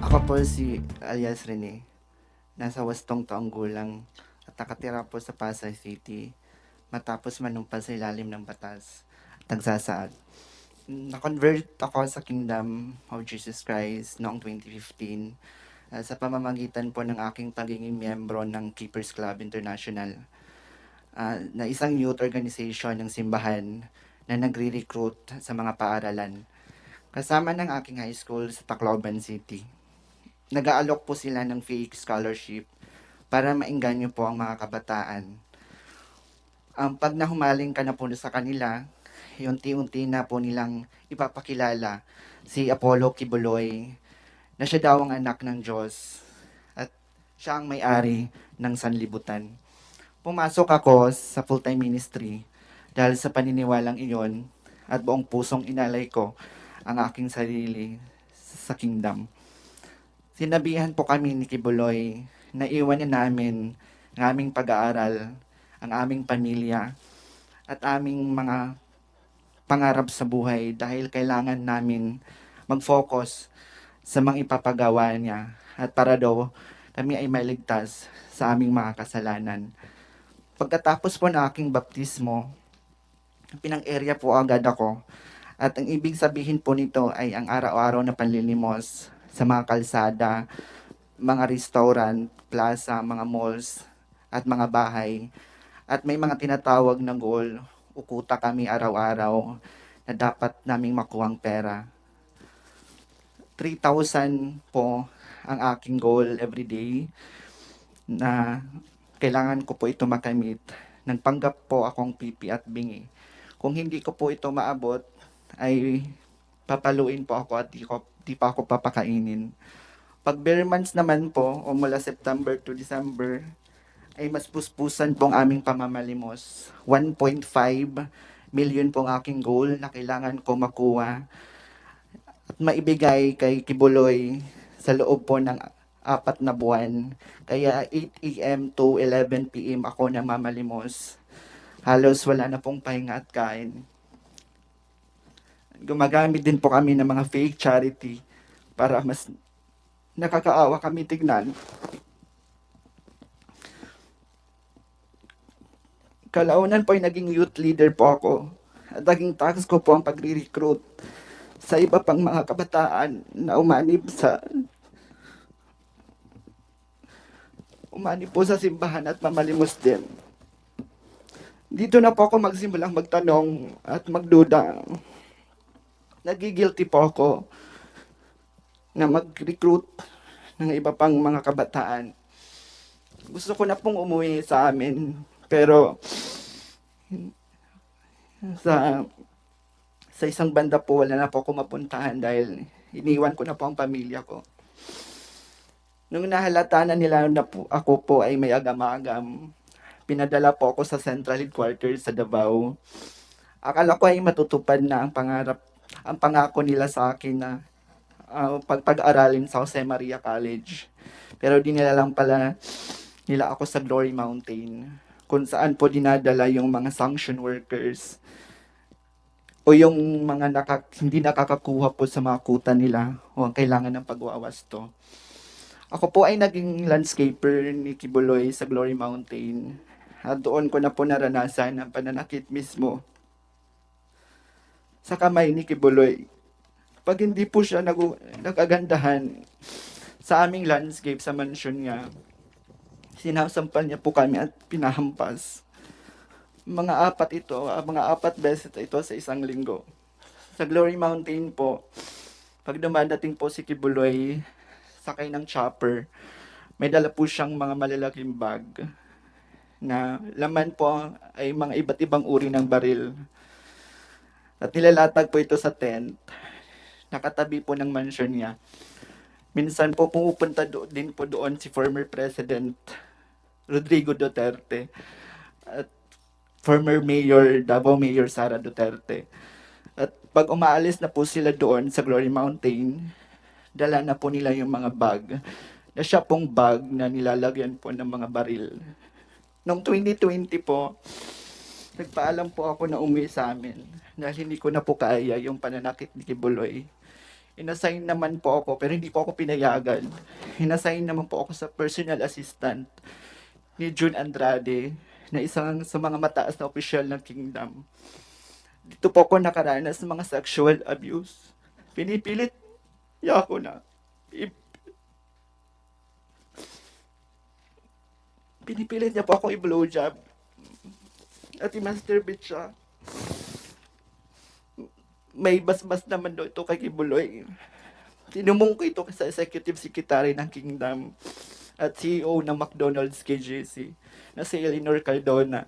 Ako po si alias Rene. Nasa 8 taong gulang at nakatira po sa Pasay City matapos manumpas sa ilalim ng batas at nagsasaad. Na-convert ako sa Kingdom of Jesus Christ noong 2015 sa pamamagitan po ng aking pagiging miyembro ng Keepers Club International, na isang youth organization ng simbahan na nagre-recruit sa mga paaralan. Kasama ng aking high school sa Tacloban City. Nag-aalok po sila ng fake scholarship para maengganyo po ang mga kabataan. Pag nahumaling ka na po sa kanila, unti-unti na po nilang ipapakilala si Apollo Kibuloy na siya daw ang anak ng Diyos at siya ang may-ari ng sanlibutan. Pumasok ako sa full-time ministry dahil sa paniniwalang iyon at buong pusong inalay ko ang aking sarili sa kingdom. Sinabihan po kami ni Kibuloy na iwan na namin ang aming pag-aaral, ang aming pamilya, at aming mga pangarap sa buhay dahil kailangan namin mag-focus sa mga ipapagawa niya at para daw kami ay maligtas sa aming mga kasalanan. Pagkatapos po ng aking baptismo, pinang-area po agad ako at ang ibig sabihin po nito ay ang araw-araw na panlilimos sa mga kalsada, mga restaurant, plaza, mga malls, at mga bahay. At may mga tinatawag na goal, ukuta kami araw-araw na dapat naming makuhang pera. 3,000 po ang aking goal everyday na kailangan ko po ito makamit. Nagpanggap po akong pipi at bingi. Kung hindi ko po ito maabot, ay papaluin po ako at di pa ako papakainin. Pag bare months naman po, o mula September to December, ay mas puspusan po ang aming pamamalimos. 1.5 million po ang aking goal na kailangan ko makuha at maibigay kay Kibuloy sa loob po ng 4 na buwan. Kaya 8 a.m. to 11 p.m. ako namamalimos. Halos wala na pong pahinga at kain. Gumagamit din po kami ng mga fake charity para mas nakakaawa kami tignan. Kalaunan po ay naging youth leader po ako at naging task ko po ang pagre-recruit sa iba pang mga kabataan na umanib po sa simbahan at mamalimos din. Dito na po ako magsimulang magtanong at magduda. Nagigilty po ako na mag-recruit ng iba pang mga kabataan. Gusto ko na pong umuwi sa amin, pero sa isang banda po wala na po ako mapuntahan dahil iniwan ko na po ang pamilya ko. Nung nahalata na nila na po, ako po ay may agam-agam, pinadala po ako sa Central Headquarters sa Davao. Akala ko ay matutupad na ang pangako nila sa akin na pag-aralin sa Jose Maria College. Pero di nila lang pala nila ako sa Glory Mountain, kung saan po dinadala yung mga sanction workers o yung mga hindi nakakakuha po sa mga kuta nila o ang kailangan ng pagwawasto. Ako po ay naging landscaper ni Kibuloy sa Glory Mountain at doon ko na po naranasan ang pananakit mismo sa kamay ni Kibuloy. Pag hindi po siya nagagandahan sa aming landscape sa mansion niya, sinasampal niya po kami at pinahampas. Mga 4 beses ito sa isang linggo. Sa Glory Mountain po, pag dumadating po si Kibuloy, sakay ng chopper, may dala po siyang mga malalaking bag na laman po ay mga iba't ibang uri ng baril. At nilalatag po ito sa tent, nakatabi po ng mansion niya. Minsan po pumupunta din po doon si former President Rodrigo Duterte at former Mayor, Davao Mayor Sara Duterte. At pag umaalis na po sila doon sa Glory Mountain, dala na po nila yung mga bag, na siya pong bag na nilalagyan po ng mga baril. Noong 2020 po, nagpaalam po ako na umuwi sa amin dahil hindi ko na po kaya yung pananakit ni Kibuloy. Inassign naman po ako pero hindi po ako pinayagan. Inassign naman po ako sa personal assistant ni June Andrade na isang sa mga mataas na opisyal ng kingdom. Dito po ako nakaranas ng mga sexual abuse. Pinipilit niya ako na i- pinipilit niya po ako i-blowjob at i-masturbate siya. May basbas naman daw ito kay Kibuloy. Tinumong ko ito sa executive secretary ng Kingdom at CEO ng McDonald's KJC na si Eleanor Cardona.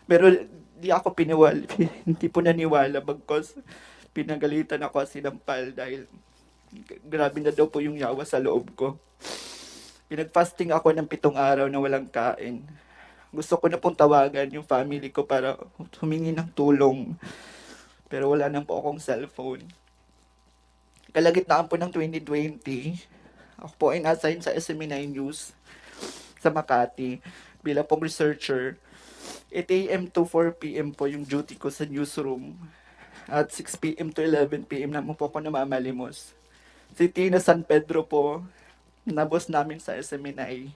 Pero di ako hindi po naniwala bagkos pinagalitan ako at sinampal dahil grabe na daw po yung yawa sa loob ko. Pinag-fasting ako ng 7 araw na walang kain. Gusto ko na pong tawagan yung family ko para humingi ng tulong. Pero wala nang po akong cellphone. Kalagitnaan po ng 2020, ako po ay na-assign sa SME9 News sa Makati bilang pong researcher. 8 a.m. to 4 p.m. po yung duty ko sa newsroom. At 6 p.m. to 11 p.m. naman po ako namamalimos. Si Tina San Pedro po, na boss namin sa SMNI.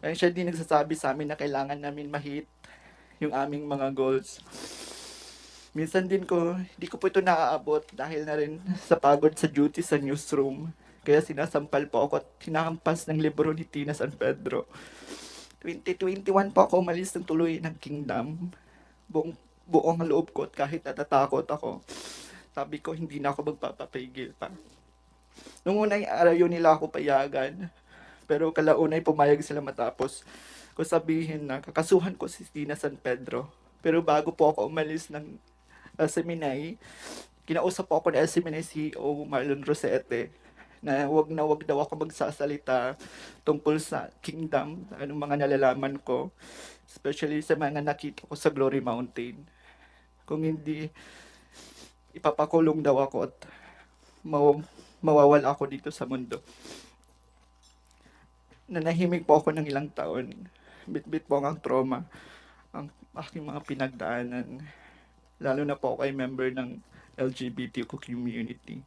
Ay siya din nagsasabi sa amin na kailangan namin ma-hit yung aming mga goals. Minsan din hindi ko po ito naaabot dahil na rin sa pagod sa duty sa newsroom. Kaya sinasampal po ako at hinahampas ng libro ni Tina San Pedro. 2021 po ako umalis ng tuloy ng Kingdom. Buong loob ko at kahit natatakot ako. Sabi ko hindi na ako magpapapigil pa. Nung unang araw yun nila ako payagan. Pero kalaunay pumayag sila matapos ko sabihin na kakasuhan ko si Tina San Pedro. Pero bago po ako umalis ng Seminay, kinausap po ako ng Seminay CEO Marlon Rosete na wag daw ako magsasalita tungkol sa kingdom, anong mga nalalaman ko, especially sa mga nakita ko sa Glory Mountain. Kung hindi, ipapakulong daw ako at mawawala ako dito sa mundo. Nanahimik po ako ng ilang taon. Bit-bit po ang trauma, ang aking mga pinagdaanan. Lalo na po ako ay member ng LGBTQ community.